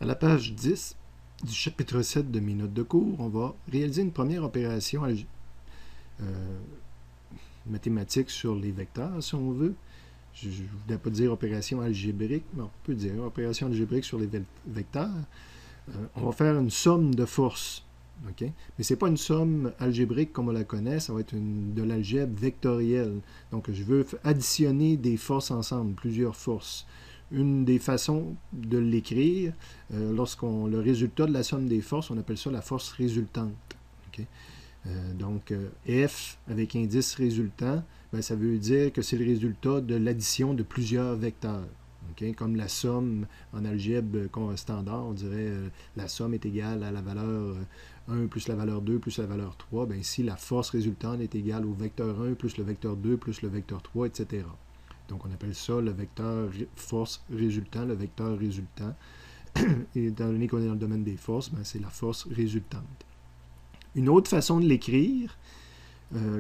À la page 10 du chapitre 7 de mes notes de cours, on va réaliser une première opération mathématique sur les vecteurs, si on veut. Je ne voulais pas dire opération algébrique, mais on peut dire opération algébrique sur les vecteurs. On va faire une somme de forces. Okay? Mais ce n'est pas une somme algébrique comme on la connaît, ça va être de l'algèbre vectorielle. Donc, je veux additionner des forces ensemble, plusieurs forces. Une des façons de l'écrire, le résultat de la somme des forces, on appelle ça la force résultante. Okay? Donc, F avec indice résultant, ben, ça veut dire que c'est le résultat de l'addition de plusieurs vecteurs. Okay? Comme la somme en algèbre standard, on dirait la somme est égale à la valeur 1 plus la valeur 2 plus la valeur 3. Ben, ici, la force résultante est égale au vecteur 1 plus le vecteur 2 plus le vecteur 3, etc. Donc, on appelle ça le vecteur force résultant, le vecteur résultant. Et étant donné qu'on est dans le domaine des forces, ben, c'est la force résultante. Une autre façon de l'écrire,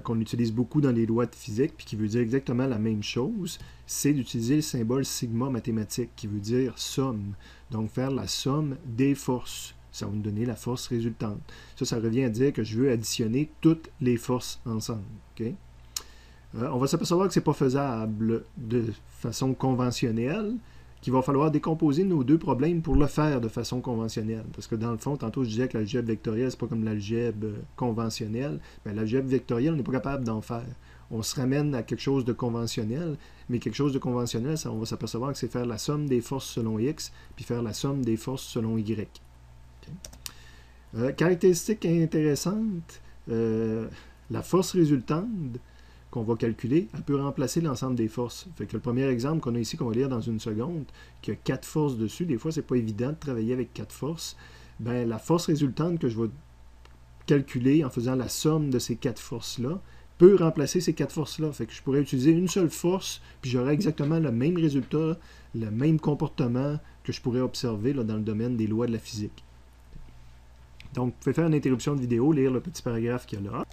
qu'on utilise beaucoup dans les lois de physique, puis qui veut dire exactement la même chose, c'est d'utiliser le symbole sigma mathématique, qui veut dire somme. Donc, faire la somme des forces. Ça va nous donner la force résultante. Ça revient à dire que je veux additionner toutes les forces ensemble. Okay? On va s'apercevoir que ce n'est pas faisable de façon conventionnelle, qu'il va falloir décomposer nos deux problèmes pour le faire de façon conventionnelle. Parce que dans le fond, tantôt je disais que l'algèbre vectorielle, c'est pas comme l'algèbre conventionnelle. Bien, l'algèbre vectorielle, on n'est pas capable d'en faire. On se ramène à quelque chose de conventionnel, mais quelque chose de conventionnel, on va s'apercevoir que c'est faire la somme des forces selon X, puis faire la somme des forces selon Y. Okay. Caractéristique intéressante, la force résultante qu'on va calculer, elle peut remplacer l'ensemble des forces. Fait que le premier exemple qu'on a ici, qu'on va lire dans une seconde, qui a 4 forces dessus, des fois, c'est pas évident de travailler avec 4 forces. Ben, la force résultante que je vais calculer en faisant la somme de ces 4 forces-là peut remplacer ces 4 forces-là. Fait que je pourrais utiliser une seule force, puis j'aurais exactement le même résultat, le même comportement que je pourrais observer là, dans le domaine des lois de la physique. Donc, vous pouvez faire une interruption de vidéo, lire le petit paragraphe qu'il y a là.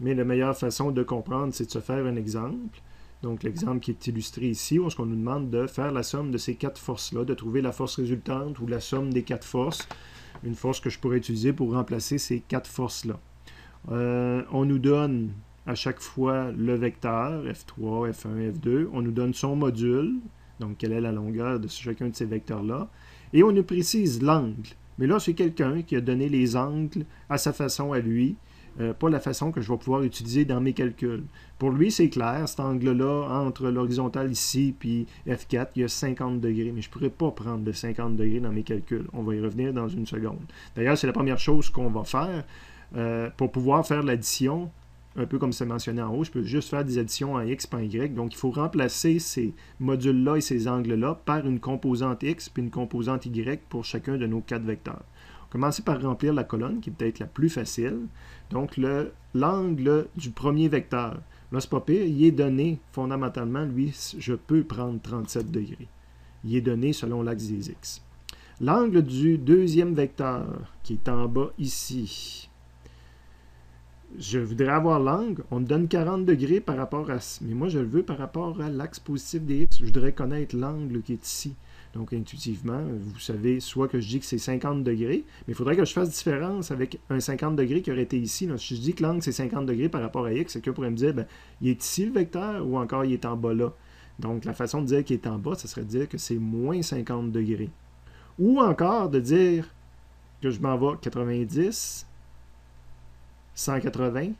Mais la meilleure façon de comprendre, c'est de se faire un exemple. Donc, l'exemple qui est illustré ici, où on nous demande de faire la somme de ces 4 forces-là, de trouver la force résultante ou la somme des 4 forces, une force que je pourrais utiliser pour remplacer ces 4 forces-là. On nous donne à chaque fois le vecteur, F3, F1, F2. On nous donne son module, donc quelle est la longueur de chacun de ces vecteurs-là. Et on nous précise l'angle. Mais là, c'est quelqu'un qui a donné les angles à sa façon à lui, pas la façon que je vais pouvoir utiliser dans mes calculs. Pour lui, c'est clair, cet angle-là, entre l'horizontale ici et F4, il y a 50 degrés, mais je ne pourrais pas prendre de 50 degrés dans mes calculs. On va y revenir dans une seconde. D'ailleurs, c'est la première chose qu'on va faire. Pour pouvoir faire l'addition, un peu comme c'est mentionné en haut, je peux juste faire des additions en X et en Y. Donc, il faut remplacer ces modules-là et ces angles-là par une composante X puis une composante Y pour chacun de nos 4 vecteurs. Commencer par remplir la colonne, qui est peut-être la plus facile. Donc, l'angle du premier vecteur. Là, c'est pas pire. Il est donné, fondamentalement, lui, je peux prendre 37 degrés. Il est donné selon l'axe des X. L'angle du deuxième vecteur, qui est en bas ici. Je voudrais avoir l'angle. On me donne 40 degrés par rapport à... Mais moi, je le veux par rapport à l'axe positif des X. Je voudrais connaître l'angle qui est ici. Donc, intuitivement, vous savez, soit que je dis que c'est 50 degrés, mais il faudrait que je fasse différence avec un 50 degrés qui aurait été ici. Donc, si je dis que l'angle, c'est 50 degrés par rapport à X, c'est que pourrait me dire, ben, il est ici le vecteur ou encore il est en bas là. Donc, la façon de dire qu'il est en bas, ça serait de dire que c'est moins 50 degrés. Ou encore de dire que je m'en vais 90, 180,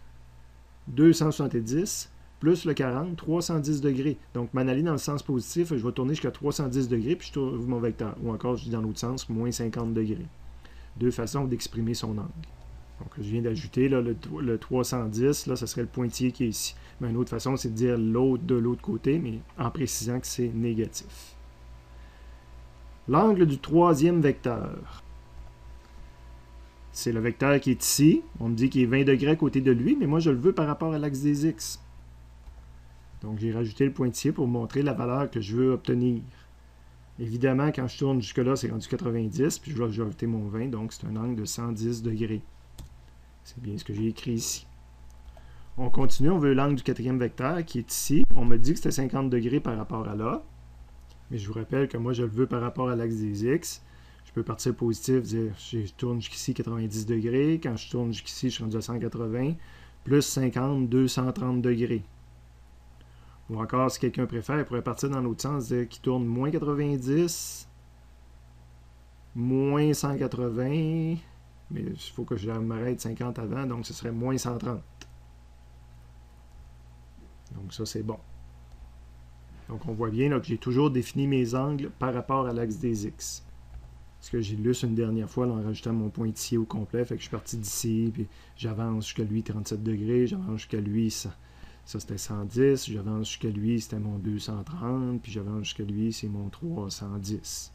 270, plus le 40, 310 degrés. Donc, m'en aller dans le sens positif, je vais tourner jusqu'à 310 degrés, puis je trouve mon vecteur. Ou encore, je dis dans l'autre sens, moins 50 degrés. Deux façons d'exprimer son angle. Donc, je viens d'ajouter le 310, là, ce serait le pointillé qui est ici. Mais une autre façon, c'est de dire l'autre de l'autre côté, mais en précisant que c'est négatif. L'angle du troisième vecteur. C'est le vecteur qui est ici. On me dit qu'il est 20 degrés à côté de lui, mais moi, je le veux par rapport à l'axe des X. Donc, j'ai rajouté le pointillé pour montrer la valeur que je veux obtenir. Évidemment, quand je tourne jusque-là, c'est rendu 90, puis je vais ajouter mon 20, donc c'est un angle de 110 degrés. C'est bien ce que j'ai écrit ici. On continue, on veut l'angle du quatrième vecteur qui est ici. On me dit que c'était 50 degrés par rapport à là. Mais je vous rappelle que moi, je le veux par rapport à l'axe des X. Je peux partir positif, dire je tourne jusqu'ici 90 degrés. Quand je tourne jusqu'ici, je suis rendu à 180. Plus 50, 230 degrés. Ou encore, si quelqu'un préfère, il pourrait partir dans l'autre sens, dire qu'il tourne moins 90, moins 180, mais il faut que je m'arrête 50 avant, donc ce serait moins 130. Donc ça, c'est bon. Donc on voit bien là, que j'ai toujours défini mes angles par rapport à l'axe des X. Parce que j'ai lu une dernière fois là, en rajoutant mon pointillé au complet, fait que je suis parti d'ici, puis j'avance jusqu'à lui 37 degrés, j'avance jusqu'à lui ça c'était 110, j'avance jusqu'à lui c'était mon 230, puis j'avance jusqu'à lui c'est mon 310.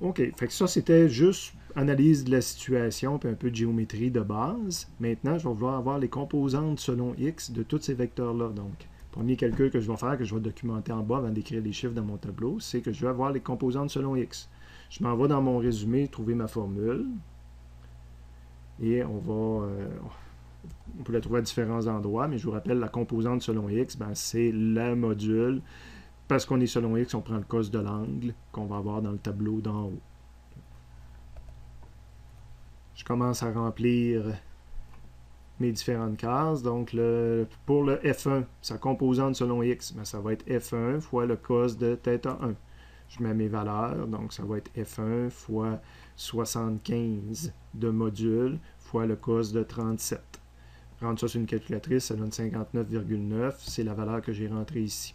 OK, fait que ça c'était juste analyse de la situation, puis un peu de géométrie de base. Maintenant, je vais vouloir avoir les composantes selon X de tous ces vecteurs-là. Donc, premier calcul que je vais faire, que je vais documenter en bas avant d'écrire les chiffres dans mon tableau, c'est que je vais avoir les composantes selon X. Je m'en vais dans mon résumé trouver ma formule. Et on peut la trouver à différents endroits, mais je vous rappelle, la composante selon X, ben, c'est le module. Parce qu'on est selon X, on prend le cos de l'angle qu'on va avoir dans le tableau d'en haut. Je commence à remplir mes différentes cases. Donc, pour le F1, sa composante selon X, ben, ça va être F1 fois le cos de θ1. Je mets mes valeurs, donc ça va être F1 fois 75 de module fois le cos de 37. Rendre ça sur une calculatrice, ça donne 59,9. C'est la valeur que j'ai rentrée ici.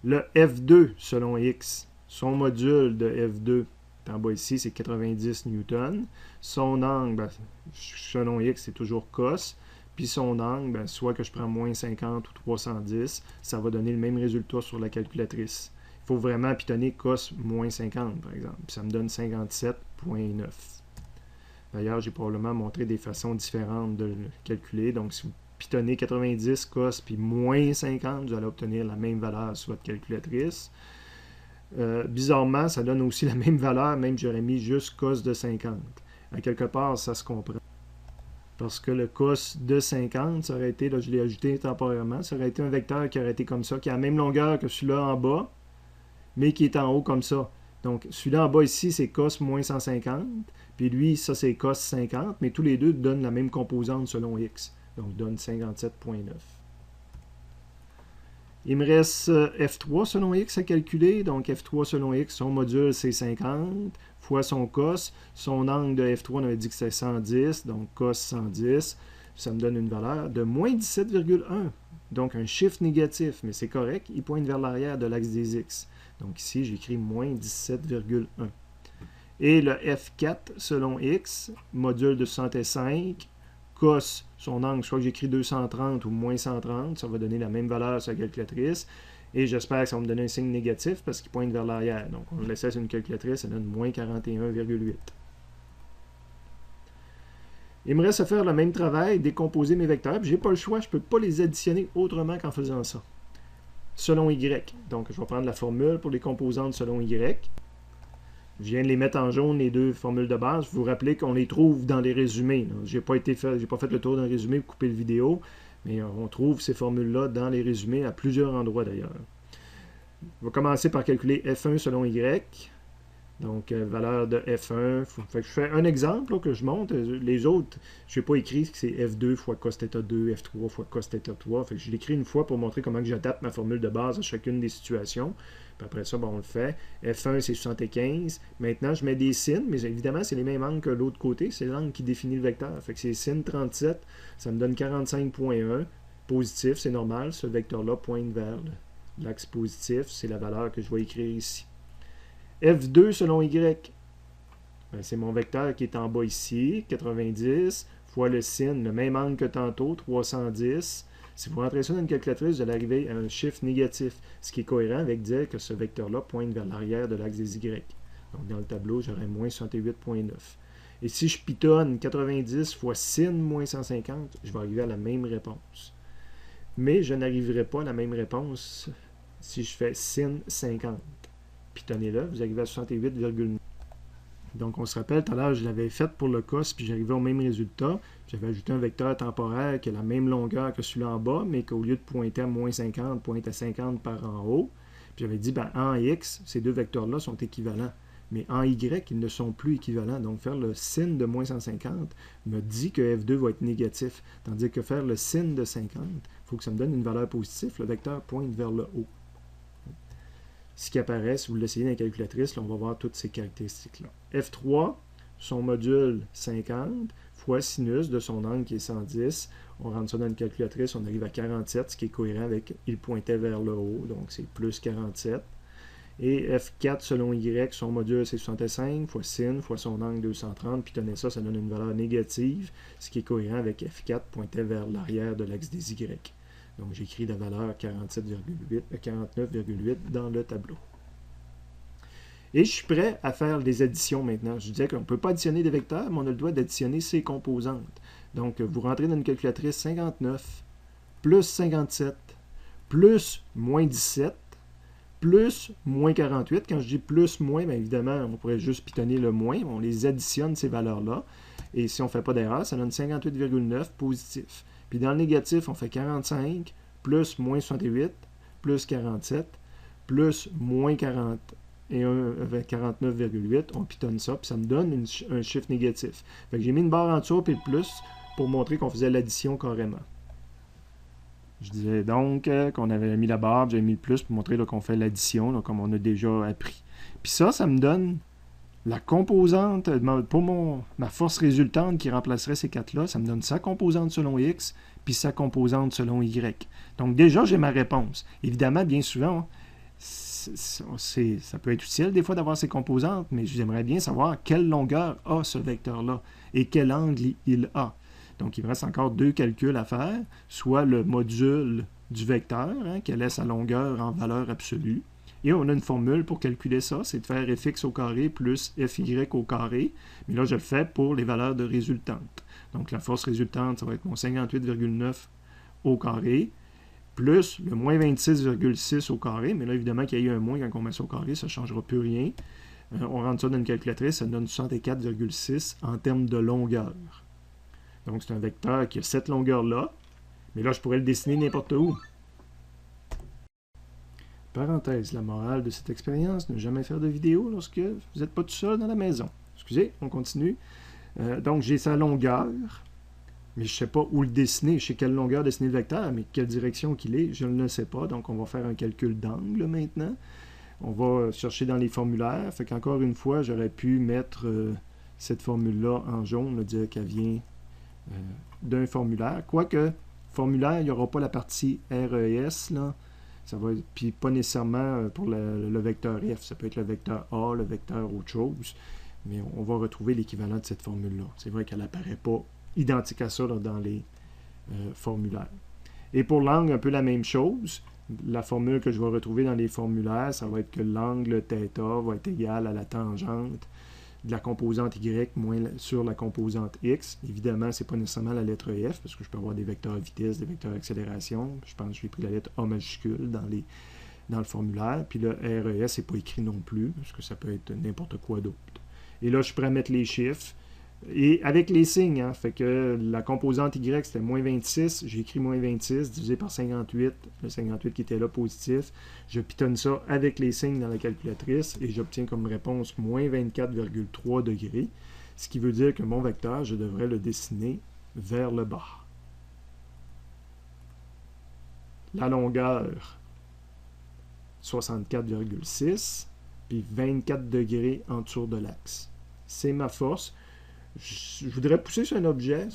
Le F2 selon X, son module de F2, en bas ici, c'est 90 newtons. Son angle, ben, selon X, c'est toujours cos. Puis son angle, ben, soit que je prends moins 50 ou 310, ça va donner le même résultat sur la calculatrice. Il faut vraiment pitonner cos moins 50, par exemple. Puis ça me donne 57,9. D'ailleurs, j'ai probablement montré des façons différentes de le calculer. Donc, si vous pitonnez 90 cos puis moins 50, vous allez obtenir la même valeur sur votre calculatrice. Bizarrement, ça donne aussi la même valeur, même j'aurais mis juste cos de 50. À quelque part, ça se comprend. Parce que le cos de 50, ça aurait été, là je l'ai ajouté temporairement, ça aurait été un vecteur qui aurait été comme ça, qui a la même longueur que celui-là en bas, mais qui est en haut comme ça. Donc, celui-là en bas ici, c'est cos moins 150, puis lui, ça c'est cos 50, mais tous les deux donnent la même composante selon X. Donc, donne 57,9. Il me reste F3 selon X à calculer. Donc, F3 selon X, son module, c'est 50 fois son cos. Son angle de F3, on avait dit que c'était 110, donc cos 110. Ça me donne une valeur de moins 17,1. Donc, un chiffre négatif, mais c'est correct. Il pointe vers l'arrière de l'axe des X. Donc, ici, j'écris moins 17,1. Et le F4 selon X, module de 65, cos, son angle, soit que j'écris 230 ou moins 130, ça va donner la même valeur sur la calculatrice. Et j'espère que ça va me donner un signe négatif parce qu'il pointe vers l'arrière. Donc, on le laissait sur une calculatrice, ça donne moins 41,8. Il me reste à faire le même travail, décomposer mes vecteurs. Je n'ai pas le choix, je ne peux pas les additionner autrement qu'en faisant ça. Selon Y. Donc, je vais prendre la formule pour les composantes selon Y. Je viens de les mettre en jaune, les deux formules de base. Vous vous rappelez qu'on les trouve dans les résumés. Je n'ai pas fait le tour d'un résumé pour couper le vidéo, mais on trouve ces formules-là dans les résumés à plusieurs endroits d'ailleurs. On va commencer par calculer F1 selon Y. Donc, valeur de F1. Fait que je fais un exemple là, que je montre. Les autres, je n'ai pas écrit que c'est F2 fois cos θ2, F3 fois cos θ3. Fait que je l'écris une fois pour montrer comment j'adapte ma formule de base à chacune des situations. Puis après ça, on le fait. F1, c'est 75. Maintenant, je mets des sin, mais évidemment, c'est les mêmes angles que l'autre côté. C'est l'angle qui définit le vecteur. Fait que c'est sin 37. Ça me donne 45,1. Positif, c'est normal. Ce vecteur-là pointe vers l'axe positif. C'est la valeur que je vais écrire ici. F2 selon Y. C'est mon vecteur qui est en bas ici, 90, fois le sin, le même angle que tantôt, 310. Si vous rentrez ça dans une calculatrice, vous allez arriver à un chiffre négatif, ce qui est cohérent avec dire que ce vecteur-là pointe vers l'arrière de l'axe des Y. Donc dans le tableau, j'aurai moins 68,9. Et si je pitonne 90 fois sin moins 150, je vais arriver à la même réponse. Mais je n'arriverai pas à la même réponse si je fais sin 50. Pitonnez-le, vous arrivez à 68,9. Donc, on se rappelle, tout à l'heure, je l'avais fait pour le cos, puis j'arrivais au même résultat. J'avais ajouté un vecteur temporaire qui a la même longueur que celui-là en bas, mais qu'au lieu de pointer à moins 50, pointe à 50 par en haut. j'avais dit, ben, en x, ces deux vecteurs-là sont équivalents. Mais en y, ils ne sont plus équivalents. Donc, faire le sin de moins 150 me dit que f2 va être négatif. Tandis que faire le sin de 50, il faut que ça me donne une valeur positive. Le vecteur pointe vers le haut. Ce qui apparaît, si vous l'essayez dans la calculatrice, là, on va voir toutes ces caractéristiques-là. F3, son module 50, fois sinus de son angle qui est 110. On rentre ça dans une calculatrice, on arrive à 47, ce qui est cohérent avec il pointait vers le haut, donc c'est plus 47. Et F4 selon Y, son module c'est 65, fois sin, fois son angle 230, puis tenez ça, ça donne une valeur négative, ce qui est cohérent avec F4 pointait vers l'arrière de l'axe des Y. Donc j'écris la valeur 49,8 dans le tableau. Et je suis prêt à faire des additions maintenant. Je disais qu'on ne peut pas additionner des vecteurs, mais on a le droit d'additionner ses composantes. Donc vous rentrez dans une calculatrice 59, plus 57, plus moins 17, plus moins 48. Quand je dis plus, moins, bien évidemment, on pourrait juste pitonner le moins. On les additionne, ces valeurs-là. Et si on ne fait pas d'erreur, ça donne 58,9 positif. Puis dans le négatif, on fait 45, plus moins 68, plus 47, plus moins 40 et 49,8. On pitonne ça, puis ça me donne un chiffre négatif. Fait que j'ai mis une barre en dessous, puis le plus, pour montrer qu'on faisait l'addition carrément. Je disais donc qu'on avait mis la barre, j'avais mis le plus pour montrer qu'on fait l'addition, comme on a déjà appris. Puis ça me donne la composante, pour ma force résultante qui remplacerait ces quatre-là, ça me donne sa composante selon X, puis sa composante selon Y. Donc déjà, j'ai ma réponse. Évidemment, bien souvent, ça peut être utile des fois d'avoir ces composantes, mais j'aimerais bien savoir quelle longueur a ce vecteur-là et quel angle il a. Donc, il me reste encore deux calculs à faire, soit le module du vecteur, quelle est sa longueur en valeur absolue. Et on a une formule pour calculer ça, c'est de faire fx au carré plus fy au carré. Mais là, je le fais pour les valeurs de résultantes. Donc, la force résultante, ça va être mon 58,9 au carré, plus le moins 26,6 au carré. Mais là, évidemment, qu'il y a eu un moins quand on met ça au carré, ça ne changera plus rien. On rentre ça dans une calculatrice, ça donne 64,6 en termes de longueur. Donc, c'est un vecteur qui a cette longueur-là. Mais là, je pourrais le dessiner n'importe où. Parenthèse, la morale de cette expérience, ne jamais faire de vidéo lorsque vous n'êtes pas tout seul dans la maison. Excusez, on continue. Donc, j'ai sa longueur, mais je ne sais pas où le dessiner. Je sais quelle longueur dessiner le vecteur, mais quelle direction qu'il est, je ne le sais pas. Donc, on va faire un calcul d'angle maintenant. On va chercher dans les formulaires. Fait qu'encore une fois, j'aurais pu mettre cette formule-là en jaune, dire qu'elle vient d'un formulaire. Quoique, formulaire, il n'y aura pas la partie RES, là. Ça va être, puis pas nécessairement pour le vecteur F. Ça peut être le vecteur A, le vecteur autre chose. Mais on va retrouver l'équivalent de cette formule-là. C'est vrai qu'elle n'apparaît pas identique à ça là, dans les formulaires. Et pour l'angle, un peu la même chose. La formule que je vais retrouver dans les formulaires, ça va être que l'angle θ va être égal à la tangente de la composante Y moins sur la composante X. Évidemment, ce n'est pas nécessairement la lettre F, parce que je peux avoir des vecteurs vitesse, des vecteurs accélération. Je pense que j'ai pris la lettre A majuscule dans le formulaire. Puis le RES n'est pas écrit non plus, parce que ça peut être n'importe quoi d'autre. Et là, je suis prêt à mettre les chiffres. Et avec les signes, fait que la composante Y, c'était moins 26. J'ai écrit moins 26 divisé par 58. Le 58 qui était là, positif. Je pitonne ça avec les signes dans la calculatrice et j'obtiens comme réponse moins 24,3 degrés. Ce qui veut dire que mon vecteur, je devrais le dessiner vers le bas. La longueur, 64,6. Puis 24 degrés en dessous de l'axe. C'est ma force. Je voudrais pousser sur un objet.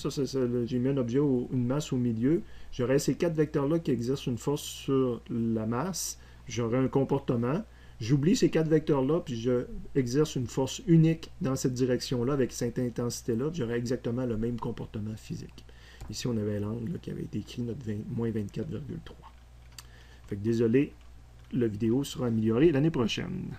J'ai mis un objet une masse au milieu. J'aurais ces quatre vecteurs-là qui exercent une force sur la masse. J'aurais un comportement. J'oublie ces quatre vecteurs-là, puis je exerce une force unique dans cette direction-là, avec cette intensité-là. J'aurais exactement le même comportement physique. Ici, on avait l'angle qui avait été écrit, notre moins 24,3. Fait que désolé, la vidéo sera améliorée l'année prochaine.